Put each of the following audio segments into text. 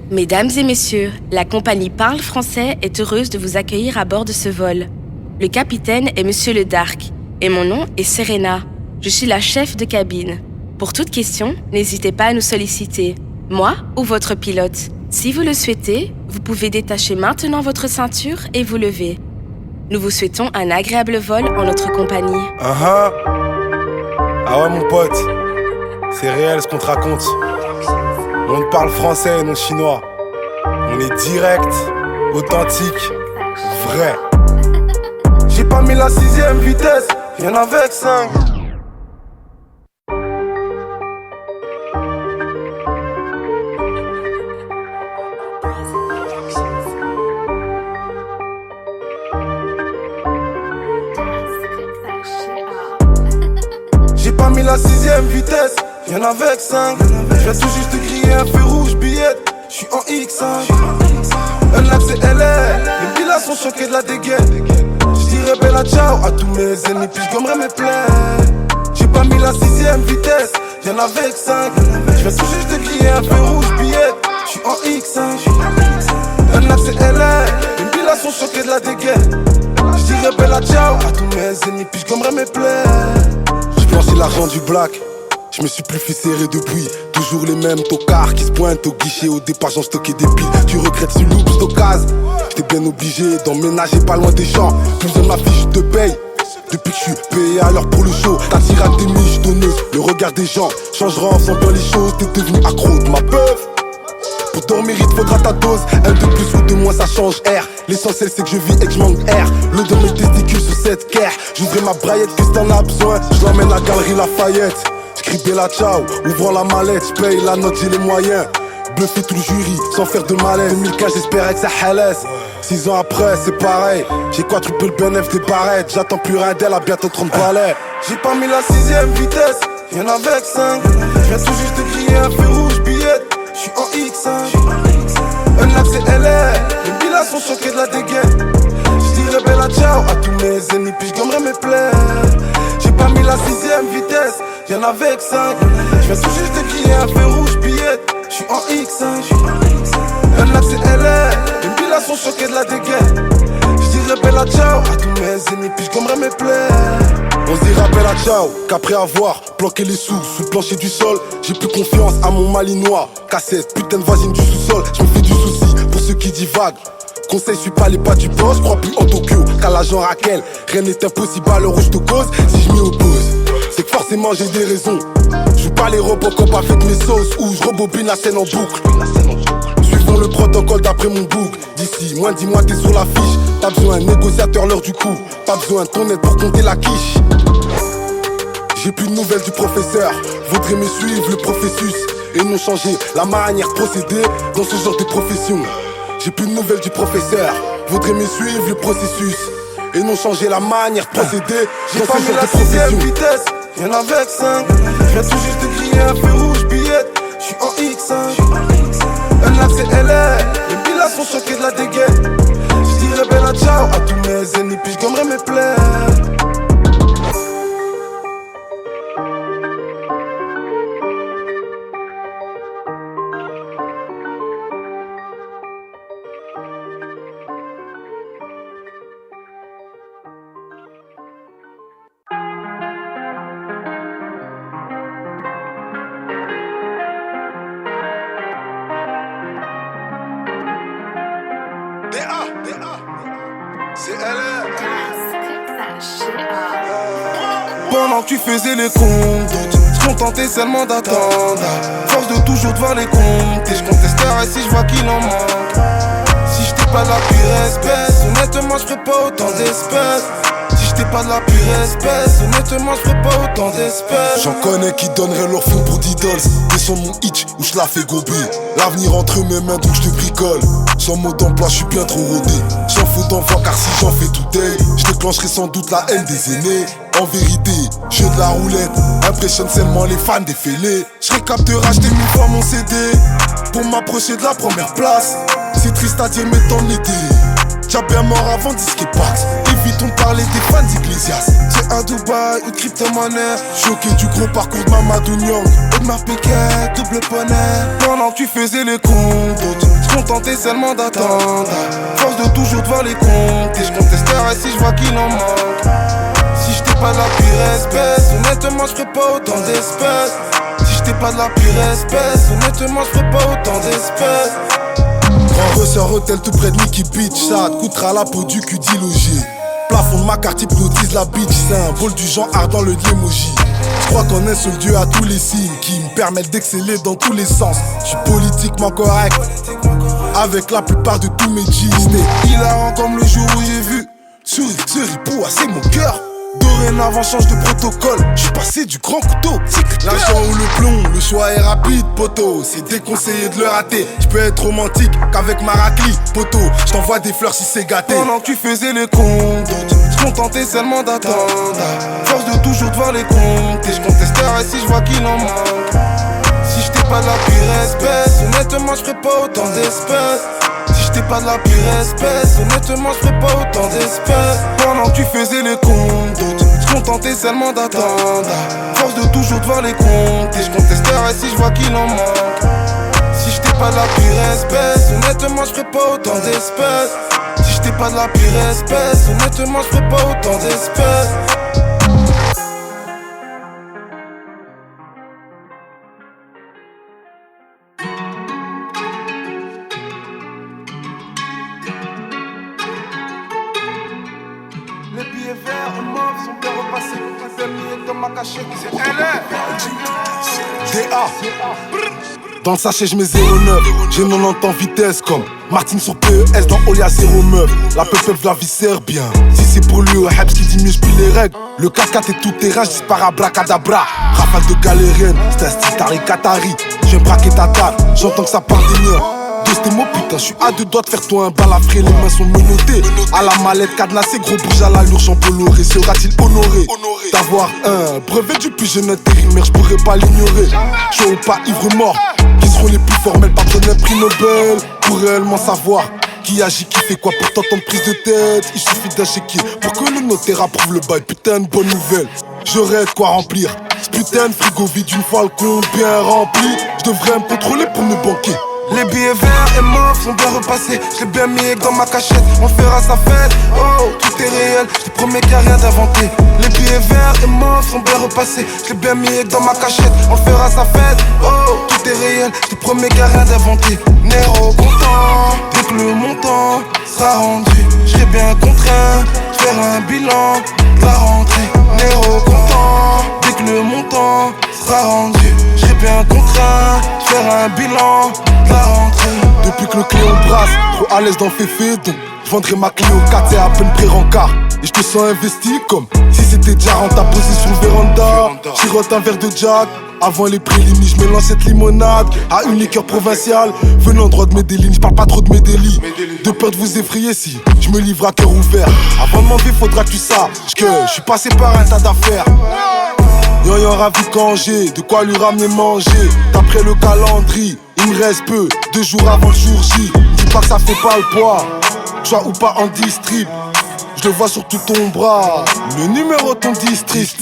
Mesdames et messieurs, la compagnie Parle Français est heureuse de vous accueillir à bord de ce vol. Le capitaine est Monsieur Le Dark et mon nom est Serena. Je suis la chef de cabine. Pour toute question, n'hésitez pas à nous solliciter, moi ou votre pilote. Si vous le souhaitez, vous pouvez détacher maintenant votre ceinture et vous lever. Nous vous souhaitons un agréable vol en notre compagnie. Ah ouais mon pote, c'est réel ce qu'on te raconte. On te parle français et non chinois. On est direct, authentique, vrai. J'ai pas mis la 6ème vitesse, y'en avec 5. J'ai pas mis la 6ème vitesse, y'en avec 5. J'viens tout juste de griller un feu rouge, billette. J'suis en X5. Un lap c'est LR, les villas sont choqués de la dégaine. J'dirais bella ciao à tous mes ennemis, puis j'gommerais mes plaies. J'ai pas mis la 6ème vitesse, y'en avec 5. J'viens tout juste de griller un feu rouge, billette. J'suis en X5. Un lap c'est LR, les villas sont choqués de la dégaine. J'dirais bella ciao à tous mes ennemis, puis j'gommerais mes plaies. J'blanchis l'argent du black, je me suis plus fait serrer depuis. Toujours les mêmes tocards qui se pointent au guichet. Au départ j'en stockais des piles. Tu regrettes ce loop, stockage. J'étais bien obligé d'emménager pas loin des champs. Plus de ma fiche de paye. Depuis que je suis payé à l'heure pour le show. Ta tirade des miches donneuses, le regard des gens changera en faisant bien les choses. T'es devenu accro de ma peuf. Pour dormir il te faudra ta dose. Un de plus ou de moins ça change air. L'essentiel c'est que je vis et que je manque air. L'eau de mes testicules sur cette guerre. J'ouvrais ma braillette que si t'en as besoin. Je l'emmène à Galerie Lafayette. J'crie bella ciao, ouvrant la mallette. J'paye la note, j'ai les moyens. Bluffé tout le jury, sans faire de malaise. 2015 j'espérais que ça halaise. 6 ans après c'est pareil. J'ai quadruplé le bénéfice des barrettes. J'attends plus rien d'elle à bientôt 30 balais. J'ai pas mis la 6ème vitesse, y'en avec 5. J'viens tout juste de griller un feu rouge, billette. J'suis en X5. Un lap c'est LR, les villas sont choqués de la dégaine. J'dirais bella ciao à tous mes ennemis, puis j'gommerais mes plaies. J'ai pas mis la 6ème vitesse, y'en avec 5. J'viens tout juste de griller un feu rouge, billette. J'suis en X5. Un lap c'est LR, les villas sont choqués de la dégaine. J'dirais bella ciao à tous mes ennemis, puis j'gommerais mes plaies. On se dira bella ciao, qu'après avoir planqué les sous sous le plancher du sol, j'ai plus confiance à mon malinois. Cassette, putain de voisine du sous-sol, j'me fais du souci pour ceux qui divaguent. Conseil, suis pas les pas du boss, crois plus en Tokyo qu'à l'agent Raquel. Rien n'est impossible à l'heure où je te cause. Si je m'y oppose, c'est que forcément j'ai des raisons. Joue pas les Robocop avec mes sauces ou je rebobine la scène en boucle. Suivons le protocole d'après mon book. D'ici, moins de 10 mois t'es sur la fiche. Pas besoin, négociateur l'heure du coup. Pas besoin de ton aide pour compter la quiche. J'ai plus de nouvelles du professeur. Vaudrait me suivre le processus et non changer la manière de procéder dans ce genre de profession. J'ai plus de nouvelles du professeur. Vaudrait me suivre le processus et non changer la manière de procéder dans ce genre de profession. Vitesse, y'en avec 5. J'viens tout juste de griller un feu rouge, billette. J'suis en X5. Un lap c'est LR, les villas sont choqués de la dégaine. J'dirais bella ciao à tous mes ennemis, puis j'gommerais mes plaies. C'est LR. Pendant que tu faisais les comptes, je contentais seulement d'attendre. Force de toujours devoir les compter, je contesterai si je vois qu'il en manque. Si j'étais pas de la pure espèce, honnêtement je ferais pas autant d'espèces. Si j'étais pas de la pure espèce, honnêtement je ferais pas autant d'espèces. J'en connais qui donneraient leur fou pour 10 dollars. Descends mon hitch ou je la fais gober. L'avenir entre mes mains donc je te bricole. Sans mode d'emploi je suis bien trop rodé. J'en fous d'envoi car si j'en fais tout day, je déclencherai sans doute la haine des aînés. En vérité, jeu de la roulette impressionne seulement les fans des fêlés. Je récap de racheter 1000 fois mon CD pour m'approcher de la première place. C'est triste à dire mais t'en étais. T'as bien mort avant de disquer Pax. Évitons de parler des fans d'Iglesias. C'est un Dubaï ou de crypto-monnaie. Choqué du gros parcours de Mamadou Niang et de ma Piquet, double poney. Pendant que tu faisais les comptes, contenté seulement d'attendre. Force de toujours devoir les compter. Je contesterai si je vois qu'il en manque. Si j'étais pas de la pire espèce, honnêtement je ferais pas autant d'espèces. Si j'étais pas de la pire espèce, honnêtement je ferais pas autant d'espèces. Grand ressort hôtel tout près de Mickey Beach. Ça te coûtera la peau du cul d'illogier. Plafond de ma carte hypnotise la bitch. Symbole du genre ardent le emoji. Je crois qu'on est seul Dieu à tous les signes qui me permettent d'exceller dans tous les sens. Je suis politiquement correct avec la plupart de tous mes G's. C'était hilarant comme le jour où j'ai vu souris, ce ripou, c'est mon cœur. Dorénavant change de protocole, je suis passé du grand couteau. L'argent ou le plomb, le choix est rapide, poteau. C'est déconseillé de le rater. Je peux être romantique qu'avec ma raclie, poteau. Je t'envoie des fleurs si c'est gâté. Pendant que tu faisais les comptes, je contentais seulement d'attendre. Force de toujours devoir les compter. Je contesterai si je vois qu'il en manque. Si j'étais pas de la pire espèce, honnêtement je ferais pas autant d'espèces. Si j'étais pas de la pire espèce, honnêtement je ferais pas autant d'espèces. Pendant que tu faisais les comptes, je contentais seulement d'attendre. Force de toujours devoir les compter. Je contesterai si je vois qu'il en manque. Si j'étais pas de la pire espèce, honnêtement je ferais pas autant d'espèces. Si j'étais pas de la pire espèce, honnêtement je ferais pas autant d'espèces. Les billets verts et mauves sont bien repassés. C'est mis dans ma cachette. C'est LR. DA. Dans le sachet, je mets 09. J'ai 90 en vitesse comme Martin sur PES dans Olia 0 meuf. La peuple la vie sert bien. Si c'est pour lui, Hebs qui dit mieux, je les règles. Le 4x4 est tout terrain, je dispare à bracadabra. Rafale de galérienne, c'est un style Tari Qatari. J'viens braquer ta table, j'entends que ça part des miens. Tes mots putain, je suis à deux doigts de faire toi un balafré, les mains sont menottées. À la mallette cadenassée, gros bouge à l'allure, Jean Bolloré. Sera-t-il honoré d'avoir un brevet du plus jeune intérimaire, je pourrais pas l'ignorer. Chaud ou pas, ivre mort, qui seront les plus formels, pas besoin d'un prix Nobel pour réellement savoir qui agit, qui fait quoi pour t'entendre prise de tête. Il suffit d'un chéquier pour que le notaire approuve le bail, putain de bonne nouvelle. J'aurais de quoi remplir ce putain de frigo vide une fois le compte bien rempli. Je devrais me contrôler pour me banquer. Les billets verts et mauves sont bien repassés. Je l'ai bien mis dans ma cachette. On fera sa fête, oh, tout est réel. Je te promets qu'il n'y a rien d'inventé. Les billets verts et mauves sont bien repassés. Je l'ai bien mis dans ma cachette. On fera sa fête, oh, tout est réel. Je te promets qu'il n'y a rien d'inventé. Nero content, dès que le montant sera rendu, je serai bien contraint de faire un bilan de la rentrée. Nero content, dès que le montant sera rendu, je serai bien contraint de faire un bilan de la rentrée. Depuis que le Cléon brasse, trop à l'aise dans le féfé, donc je vendrai ma Clio 4, c'est à peine pré-rencard. Et je te sens investi comme si c'était déjà rentable posé sur le véranda. Chirote un verre de Jack. Avant les préliminaires, je mélange cette limonade à une liqueur provinciale venant droit de Medellin. Je parle pas trop de Medellin, de peur de vous effrayer si je me livre à cœur ouvert. Avant de m'enlever, faudra que tu saches que je suis passé par un tas d'affaires. Yon ravi quand j'ai de quoi lui ramener manger. D'après le calendrier, il me reste peu, 2 jours avant le jour J. Dis pas que ça fait pas le poids, toi ou pas en distrib. Je le vois sur tout ton bras, le numéro de ton district.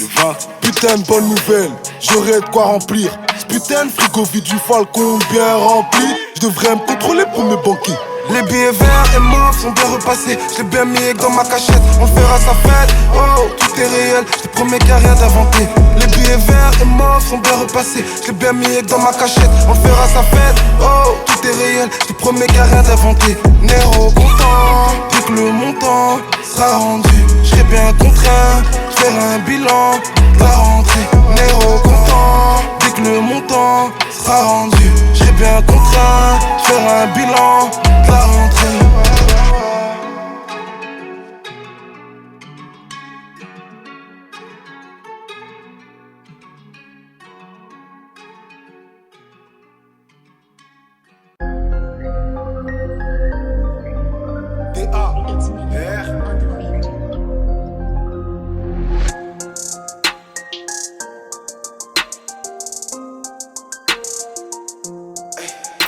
Putain de bonne nouvelle, j'aurais de quoi remplir ce putain de frigo vide une fois le compte bien rempli. Je devrais me contrôler pour me banquer. Les billets verts et mauves sont bien repassés. Je l'ai bien mis dans ma cachette. On fera sa fête, oh, tout est réel. Je te promets qu'il n'y a rien d'inventé. Les billets verts et mauves sont bien repassés. Je l'ai bien mis dans ma cachette. On fera sa fête, oh, tout est réel. Je te promets qu'il n'y a rien d'inventé. Nero content, dès que le montant sera rendu, je serai bien contraint de faire un bilan de la rentrée. Nero content, dès que le montant sera rendu, je serai bien contraint de faire un bilan de la rentrée.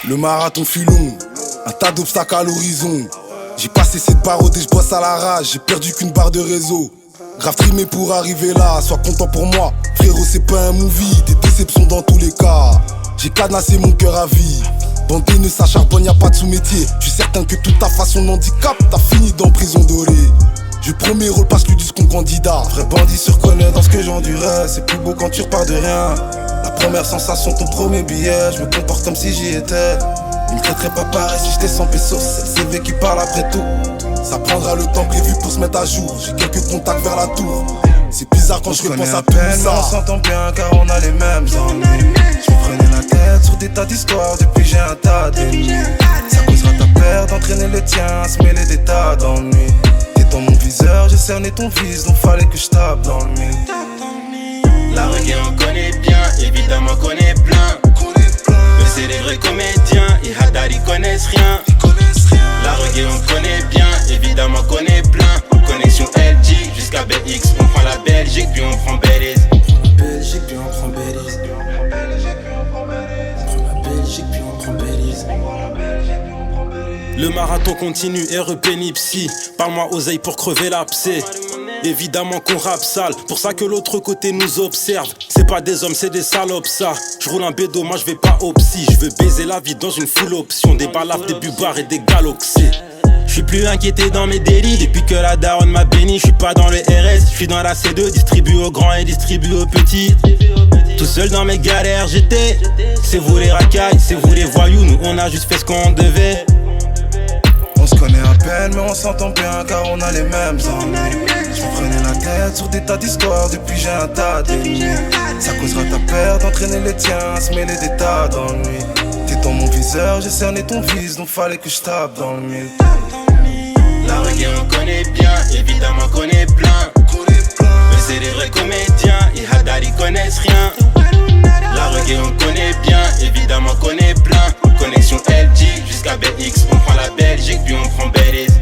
Le marathon fut long, un tas d'obstacles à l'horizon. J'ai pas cessé de baroder, je bosse à la rage, j'ai perdu qu'une barre de réseau. Grave trimé pour arriver là, sois content pour moi. Frérot, c'est pas un movie, des déceptions dans tous les cas. J'ai cadenassé mon cœur à vie, Bandé ne s'acharbonne, y'a pas de sous-métier. Je suis certain que toute ta façon d'handicap, t'as fini dans prison dorée. Je premier rôle passe lui disent qu'on candidat. Vrai bandit se reconnaît dans ce que j'endurais. C'est plus beau quand tu repars de rien. La première sensation, ton premier billet. Je me comporte comme si j'y étais. Il me traiterait pas pareil si j'étais 100 pesos. C'est le CV qui parle après tout. Ça prendra le temps prévu pour se mettre à jour. J'ai quelques contacts vers la tour. C'est bizarre quand je repense à tout ça. On s'entend bien car on a les mêmes ennuis. Je me prenais la tête sur des tas d'histoires. Depuis j'ai un tas d'ennemis. Ça causera ta peur d'entraîner le tien à se mêler des tas d'ennuis. T'es dans mon viseur, j'ai cerné ton vice. Donc fallait que je tape dans le mille. La reggae on connaît bien, évidemment qu'on est plein. Mais c'est des vrais comédiens, et Hadar ils connaissent rien. La reggae on connaît bien, évidemment qu'on est plein. Connexion LG jusqu'à BX, on prend la Belgique puis on prend Belize. Belgique puis on prend Belize. On prend la Belgique puis on prend Belize. Le marathon continue, REP Nipsey. Parle-moi oseille pour crever l'abcès. Évidemment qu'on rappe sale, pour ça que l'autre côté nous observe. C'est pas des hommes, c'est des salopes ça. Je roule un bédo, moi je vais pas au psy. Je veux baiser la vie dans une full option. Des balafres, des bubards et des galoxés. Je suis plus inquiété dans mes délits depuis que la daronne m'a béni. Je suis pas dans le RS, je suis dans la C2. Distribue aux grands et distribue aux petits. Tout seul dans mes galères j'étais. C'est vous les racailles, c'est vous les voyous. Nous on a juste fait ce qu'on devait. On se connaît à peine mais on s'entend bien car on a les mêmes ennuis. Je me prenais la tête sur des tas d'histoires. Depuis j'ai un tas d'ennemis. Ça causera ta peur d'entraîner les tiens à se mêler des tas d'ennuis. T'es dans mon viseur, j'ai cerné ton vice. Donc fallait que je tape dans le mille. La reggae on connaît bien, évidemment qu'on est plein. Mais c'est des vrais comédiens, et Hadar ils connaissent rien. La reggae on connaît bien, évidemment qu'on est plein. Connexion LG jusqu'à BX, on prend la Belgique puis on prend Belize.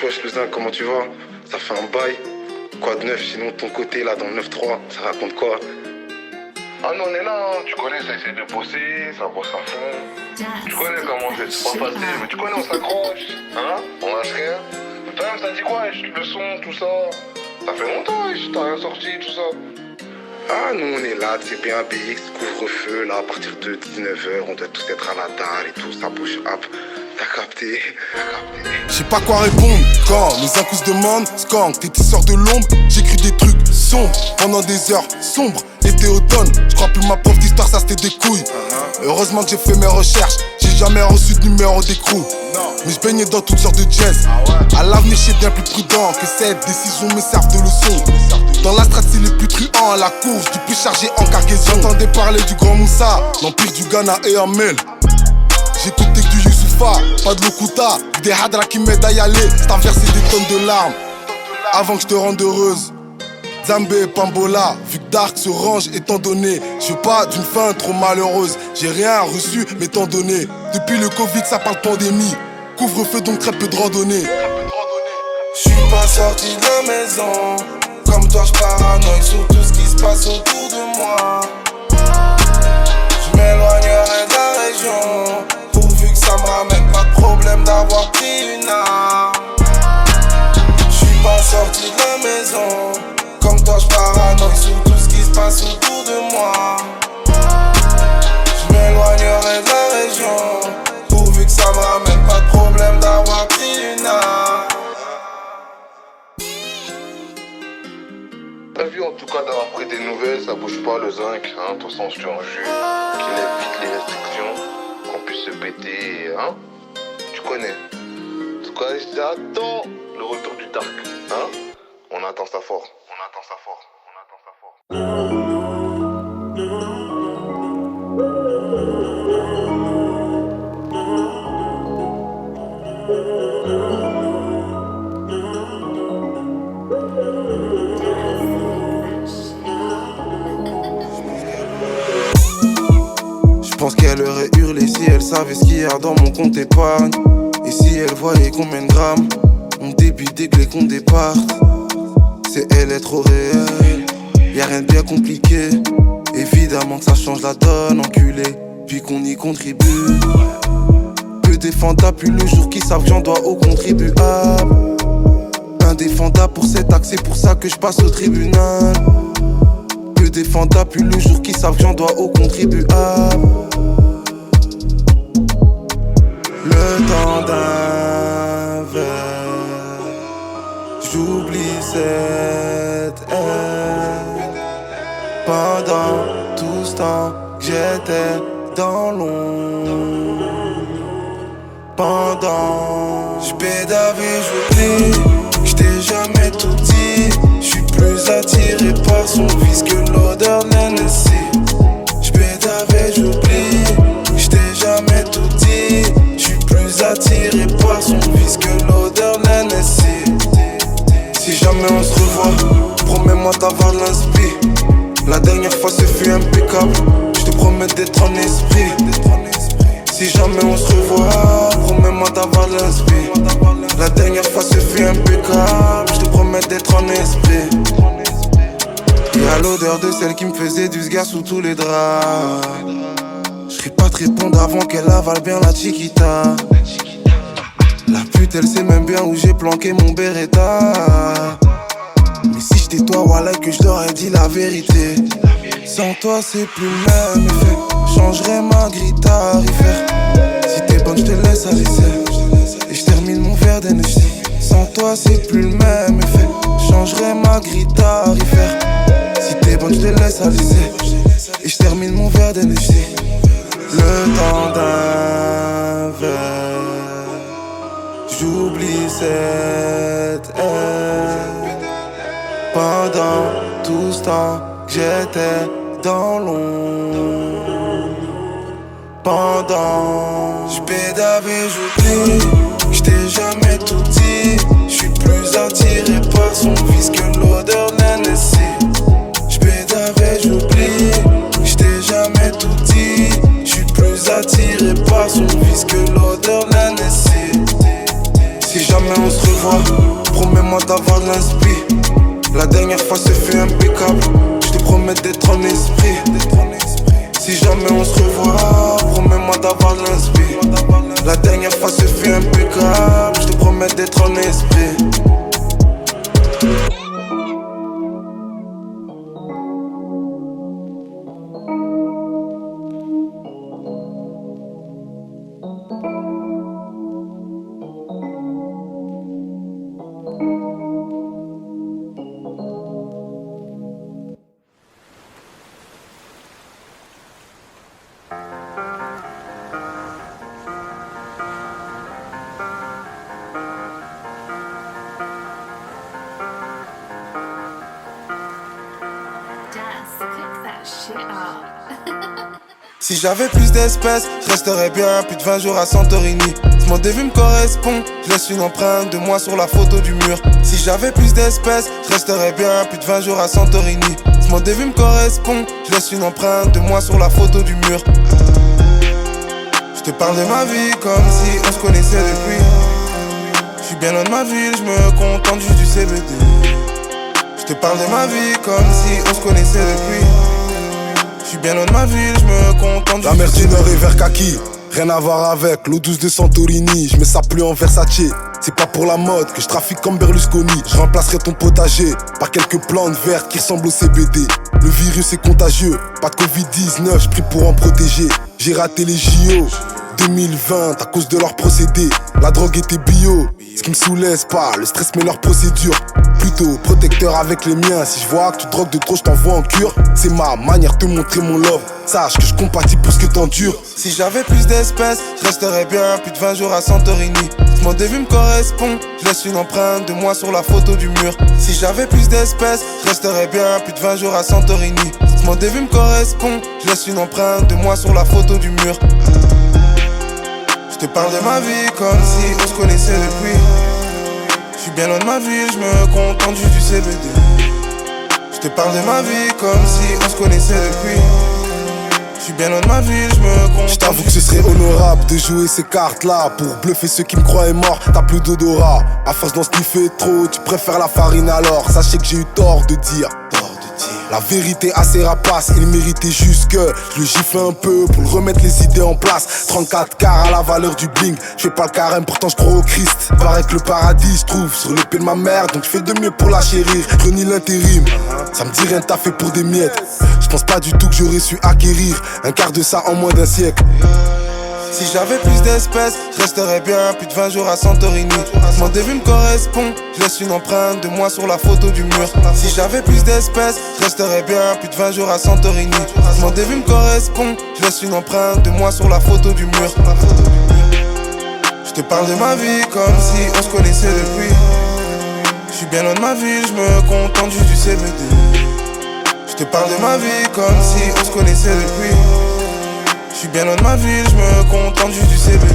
Wesh le zinc, comment tu vas? Ça fait un bail. Quoi de neuf sinon de ton côté là dans le 9-3? Ça raconte quoi? Ah non, on est là, hein. Tu connais, ça essaie de bosser, ça bosse à fond. Tu connais comment c'est pas facile, mais tu connais, on s'accroche, hein? On lâche rien. Toi-même, ça dit quoi, le son, tout ça? Ça fait longtemps, t'as rien sorti, tout ça. Ah, nous on est là, c'est bien BX, couvre-feu, là, à partir de 19h, on doit tous être à la dalle et tout, ça bouge, hop. T'as capté. Je sais pas quoi répondre quand les incous se demandent. Quand t'étais sort de l'ombre, j'écris des trucs sombres pendant des heures sombres. Été automne, je crois plus ma prof d'histoire, ça c'était des couilles. Heureusement que j'ai fait mes recherches, j'ai jamais reçu de numéro d'écrou. Mais je baignais dans toutes sortes de jazz. À l'avenir, je suis bien plus prudent que cette décision me serve de leçon. Dans la strat, c'est les plus truands à la course, du plus chargé en cargaison. J'entendais parler du grand Moussa, l'empire du Ghana et Amel. J'écoutais que du Youssoufa, pas de Lokuta, des Hadra qui m'aident à y aller. T'as versé des tonnes de larmes avant que je te rende heureuse. Zambé et Pambola, vu que Dark se range étant donné. Je veux pas d'une fin trop malheureuse. J'ai rien reçu m'étant donné. Depuis le Covid ça parle pandémie. Couvre-feu donc très peu de randonnée. J'suis pas sorti de la maison. Comme toi j'paranoïe sur tout ce qui se passe autour de moi. J'm'éloignerai de la région, pourvu que ça me ramène pas de problème d'avoir pris une arme. J'suis pas sorti de la maison. Comme toi j'paranoïe sur tout ce qui se passe autour de moi. J'm'éloignerai de la région, pourvu que ça me ramène pas de problème d'avoir pris une arme. T'as vu en tout cas d'avoir pris des nouvelles, ça bouge pas le zinc, hein, ton sens tu en jus, qu'il évite les restrictions, qu'on puisse se péter, hein. Tu connais. En tout cas, j'attends le retour du Dark, hein. On attend ça fort, on attend ça fort, on attend ça fort. pense qu'elle aurait hurlé si elle savait ce qu'il y a dans mon compte épargne. Et si elle voyait combien de grammes on débite dès que les comptes départent. C'est elle est trop réelle, y'a rien de bien compliqué. Évidemment que ça change la donne, enculé, puis qu'on y contribue. Peu défendable, puis le jour qui savent que j'en dois aux contribuables. Indéfendable pour cet acte, c'est pour ça que je passe au tribunal. Peu défendable, puis le jour qui savent que j'en dois aux contribuables. Le temps d'un verre, j'oublie cette haine. Pendant tout ce temps que j'étais dans l'ombre. Pendant j'pédavais, j'oublie que j't'ai jamais tout dit. J'suis plus attiré par son vice que l'odeur de l'NSC. J'pédavais, j'oublie que j't'ai jamais tout dit. J'suis plus attiré par son vice que l'odeur de l'NSC. Si jamais on se revoit, promets-moi d'avoir de l'inspi. La dernière fois ce fut impeccable, je te promets d'être en esprit. Si jamais on se revoit, promets-moi d'avoir de l'inspi. La dernière fois ce fut impeccable, je te promets d'être en esprit. Y'a l'odeur de celle qui me faisait du sgas sous tous les draps. J'serais pas te répondre avant qu'elle avale bien la chiquita. La pute elle sait même bien où j'ai planqué mon Beretta. Mais si j'étais toi, voilà que je t'aurais dit la vérité. Sans toi c'est plus le même effet. Changerais ma grille tarifaire. Si t'es bonne je te laisse aller seul. Et je termine mon verre d'NFC. Sans toi c'est plus le même effet. Changerais ma grille tarifaire. Si t'es bonne je te laisse aller seul. Et je termine mon verre d'NFC. Le temps d'un verre, j'oublie cette haine. Pendant tout ce temps que j'étais dans l'ombre. Pendant j'pédavais, j'oublie que j't'ai jamais tout dit. J'suis plus attiré par son vice que l'odeur de l'NSC. J'pédavais, j'oublie que j't'ai jamais tout dit. J'suis plus attiré par son vice que l'odeur de l'NSC. Si jamais on se revoit, promets-moi d'avoir de l'inspi. La dernière fois ce fut impeccable, je te promets d'être en esprit. Si jamais on se revoit, promets-moi d'avoir de l'inspi. La dernière fois ce fut impeccable, je te promets d'être en esprit. Si j'avais plus d'espèces, je resterais bien plus de 20 jours à Santorini. Ce mode de vue me correspond, je laisse une empreinte de moi sur la photo du mur. Si j'avais plus d'espèces, je resterais bien plus de 20 jours à Santorini. Ce mode de vue me correspond, je laisse une empreinte de moi sur la photo du mur. Je te parle de ma vie comme si on se connaissait depuis. Je suis bien loin de ma ville, je me contente juste du CBD. Je te parle de ma vie comme si on se connaissait depuis. Je suis bien loin de ma ville, je me contente du La mer du Nord est vert kaki, rien à voir avec l'eau douce de Santorini. Je mets ça plus en Versace, c'est pas pour la mode que je trafique comme Berlusconi. Je remplacerai ton potager par quelques plantes vertes qui ressemblent au CBD. Le virus est contagieux, pas de Covid-19, je prie pour en protéger. J'ai raté les JO 2020 à cause de leur procédé. La drogue était bio, ce qui me soulève pas, le stress mais leur procédure. Plutôt protecteur avec les miens. Si je vois que tu drogues de trop, je t'envoie en cure. C'est ma manière de te montrer mon love. Sache que je compatis pour ce que t'endures. Si j'avais plus d'espèces, je resterais bien plus de 20 jours à Santorini. Ce mode de vue me correspond, je laisse une empreinte de moi sur la photo du mur. Si j'avais plus d'espèces, je resterais bien plus de 20 jours à Santorini. Ce mode de vue me correspond, je laisse une empreinte de moi sur la photo du mur. Je te parle de ma vie comme si on se connaissait depuis. Je suis bien loin de ma ville, je me contente juste du CBD. Je te parle de ma vie comme si on se connaissait depuis. Je suis bien loin de ma ville, je me compte. Je t'avoue que ce serait honorable de jouer ces cartes-là. Pour bluffer ceux qui me croyaient mort, t'as plus d'odorat. À force d'en sniffer trop, tu préfères la farine alors. Sachez que j'ai eu tort de dire. La vérité a ses rapaces, il méritait juste que je le gifle un peu pour le remettre les idées en place. 34 quarts à la valeur du bling, je fais pas le carême pourtant je crois au Christ. Paraît que le paradis se trouve sur l'épée de ma mère, donc je fais de mieux pour la chérir. Je renie l'intérim, ça me dit rien de taffer pour des miettes. Je pense pas du tout que j'aurais su acquérir un quart de ça en moins d'un siècle. Si j'avais plus d'espèces, je resterais bien plus de 20 jours à Santorini. Mon début me correspond, je laisse une empreinte de moi sur la photo du mur. Si j'avais plus d'espèces, je resterais bien plus de 20 jours à Santorini. Mon début me correspond, je laisse une empreinte de moi sur la photo du mur. Je te parle de ma vie comme si on se connaissait depuis. Je suis bien loin de ma ville, je me contente juste du CBD. Je te parle de ma vie comme si on se connaissait depuis. Je suis bien loin de ma ville, je me contente juste du CBD.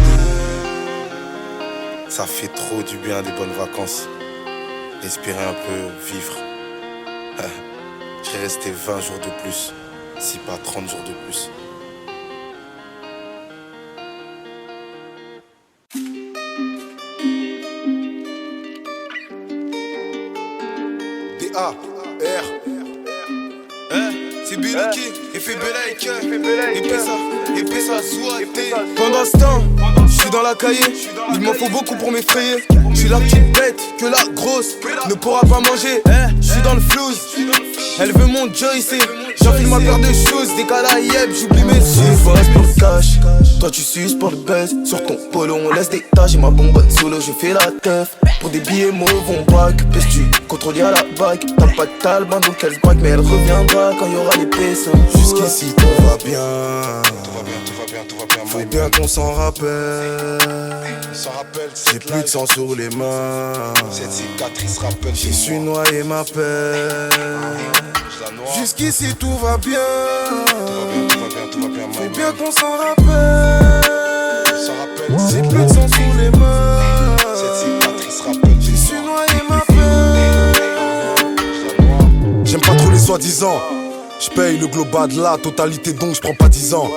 Ça fait trop du bien des bonnes vacances. Respirer un peu, vivre. Je serais resté 20 jours de plus, si pas 30 jours de plus. D.A.R. C'est Biloki, et fait épée ça, souhaité. Pendant ce temps, je suis dans la cahier, il m'en faut beaucoup pour m'effrayer. Je suis la petite bête que la grosse ne pourra pas manger. Je suis dans le flouze, elle veut mon Joyce. J'enfile ma paire de choses, des yeb, j'oublie mes sous. Il reste pour le cash, toi tu suces pour le buzz. Sur ton polo on laisse des taches et ma bonbonne solo je fais la teuf. Pour des billets mauves on braque, pèse-tu, contrôle à la bague. T'as pas de talbin donc elle se braque mais elle reviendra quand y'aura les pesos. Jusqu'ici tout va bien. Faut bien qu'on s'en rappelle. J'ai plus de sang sur les mains. Cette cicatrice rappelle. J'ai su noyer ma peine. Jusqu'ici tout va bien. Faut bien qu'on s'en rappelle. J'ai plus de sang sur les mains. Cette cicatrice rappelle. J'ai su noyer ma peine. J'aime pas trop les soi-disant. J'paye le global de la totalité donc j'prends pas 10 ans.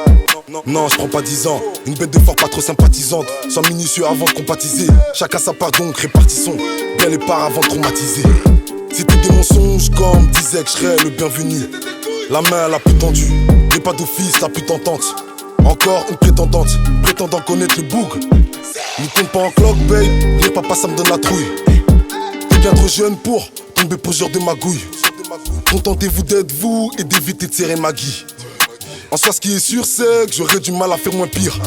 Non, j'prends pas 10 ans. Une bête de fort pas trop sympathisante. Sois minutieux avant de compatiser. Chacun sa part donc répartissons bien les parts avant de traumatiser. C'était des mensonges comme disait que j'serais le bienvenu. La main la plus tendue, mais pas d'office la plus tentante. Encore une prétendante, prétendant connaître le boug. Ne compte pas en clock babe, les papas ça me donne la trouille. T'es bien trop jeune pour tomber pour ce genre de magouille. Contentez-vous d'être vous et d'éviter de serrer ma guille. En soi ce qui est sûr c'est que j'aurais du mal à faire moins pire.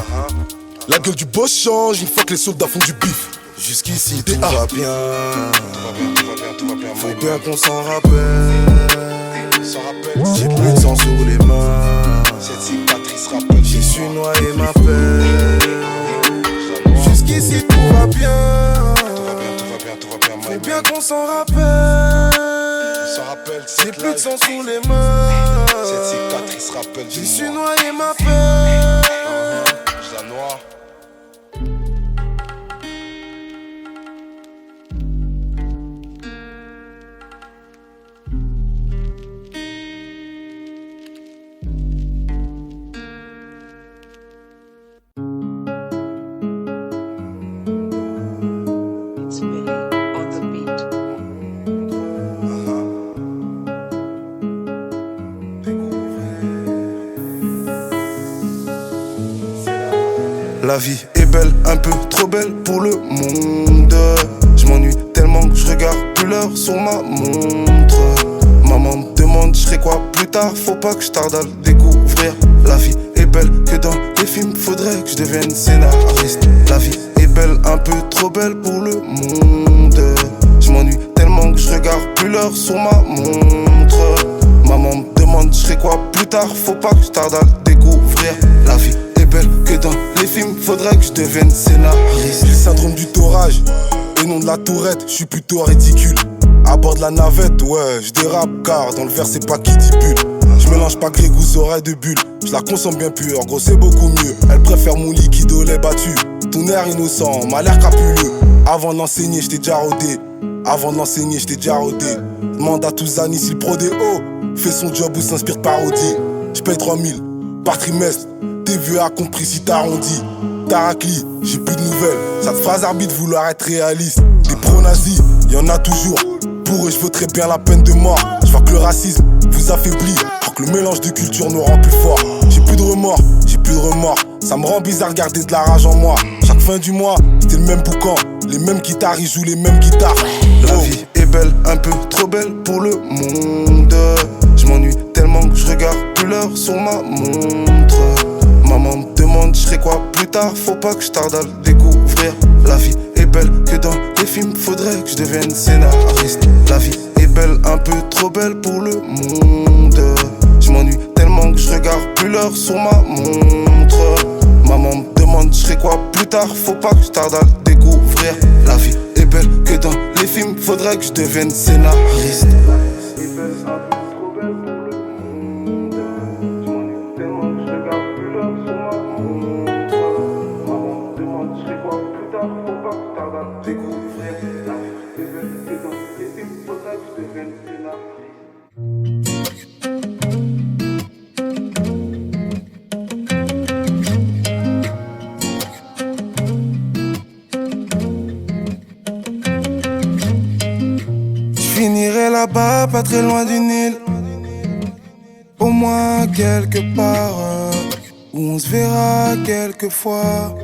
La gueule du boss change une fois que les soldats font du bif. Jusqu'ici tout va bien. Faut bien qu'on s'en rappelle. J'ai plus de sang sur les mains. Cette cicatrice rappelle. J'ai su noyer ma peine. Jusqu'ici tout va bien. Faut bien qu'on s'en rappelle. J'ai plus de sang sur les mains. Cette cicatrice rappelle. J'ai su noyer ma peine. Je la noie. It's Billy on the beat. La vie est belle, un peu trop belle pour le monde. Je m'ennuie tellement que je regarde plus l'heure sur ma montre. Maman me demande je serai quoi plus tard, faut pas que je tarde à le découvrir. La vie est belle que dans les films, faudrait que je devienne scénariste. La vie est belle, un peu trop belle pour le monde. Je m'ennuie tellement que je regarde plus l'heure sur ma montre. Maman me demande je serai quoi plus tard, faut pas que je tarde à le découvrir. La vie est belle que dans les films, faudrait que je devienne scénariste. Le syndrome du torage et non de la tourette, je suis plutôt ridicule. À bord de la navette, ouais, je dérape car dans le verre c'est pas qui dit bulle. Je mélange pas grégousse aux oreilles de bulle. Je la consomme bien pure, gros c'est beaucoup mieux. Elle préfère mon liquide au lait battu. Ton air innocent, m'a l'air crapuleux. Avant de l'enseigner, j't'ai déjà rodé. Avant de l'enseigner, j't'ai déjà rodé. Demande à tous Anis si le prodé haut fait son job ou s'inspire de parodie. J'paye 3000 par trimestre. TVA compris si t'arrondis. Tarakli, j'ai plus de nouvelles. Ça te phrase arbitre vouloir être réaliste. Des pro-nazis, y'en a toujours. Pour eux, je vaudrais bien la peine de mort. Je vois que le racisme vous affaiblit. Je crois que le mélange de culture nous rend plus fort. J'ai plus de remords, j'ai plus de remords. Ça me rend bizarre de garder de la rage en moi. Chaque fin du mois, c'était le même boucan. Les mêmes guitares, ils jouent les mêmes guitares. La vie est belle, un peu trop belle pour le monde. Je m'ennuie tellement que je regarde plus l'heure sur ma montre. Maman me demande je serai quoi plus tard. Faut pas que je tarde à le découvrir. La vie est belle que dans les films. Faudrait que je devienne scénariste. La vie est belle, un peu trop belle pour le monde. Je m'ennuie tellement que je regarde plus l'heure sur ma montre. Maman me demande je serai quoi plus tard. Faut pas que je tarde à le découvrir. La vie est belle que dans les films. Faudrait que je devienne scénariste. J'irai là-bas, pas très loin du Nil. Au moins quelque part où on se verra quelquefois.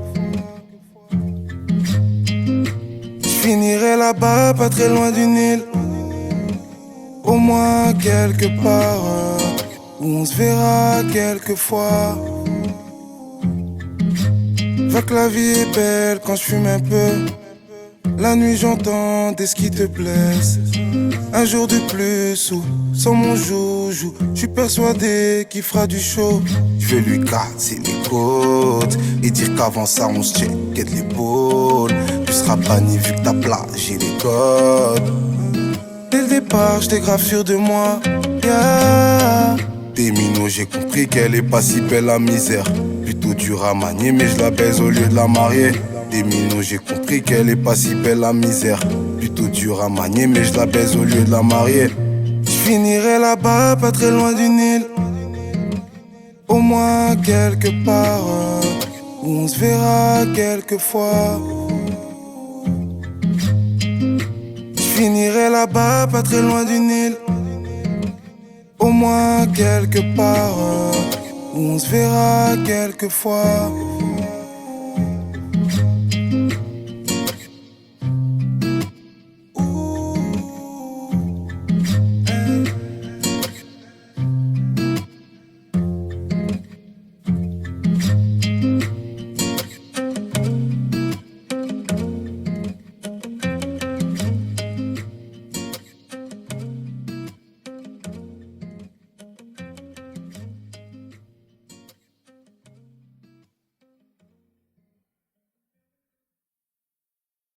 J'finirai là-bas, pas très loin du Nil. Au moins quelque part où on se verra quelquefois. Va que la vie est belle quand je fume un peu. La nuit j'entends des qui te plaisent. Un jour de plus ou sans mon joujou, j'suis persuadé qu'il fera du show. Je vais lui casser les côtes et dire qu'avant ça on se checkait de l'épaule. Tu seras banni vu que t'as plagié les codes. Dès le départ j'étais grave sûr de moi, yeah. T'es minot, j'ai compris qu'elle est pas si belle la misère. Plutôt dure à manier mais je la baise au lieu de la marier. Des minots, j'ai compris qu'elle est pas si belle la misère. Plutôt dure à manier, mais je la baise au lieu de la marier. J'finirai là-bas, pas très loin du Nil. Au moins quelque part où on se verra quelquefois. J'finirai là-bas, pas très loin du Nil. Au moins quelque part où on se verra quelquefois.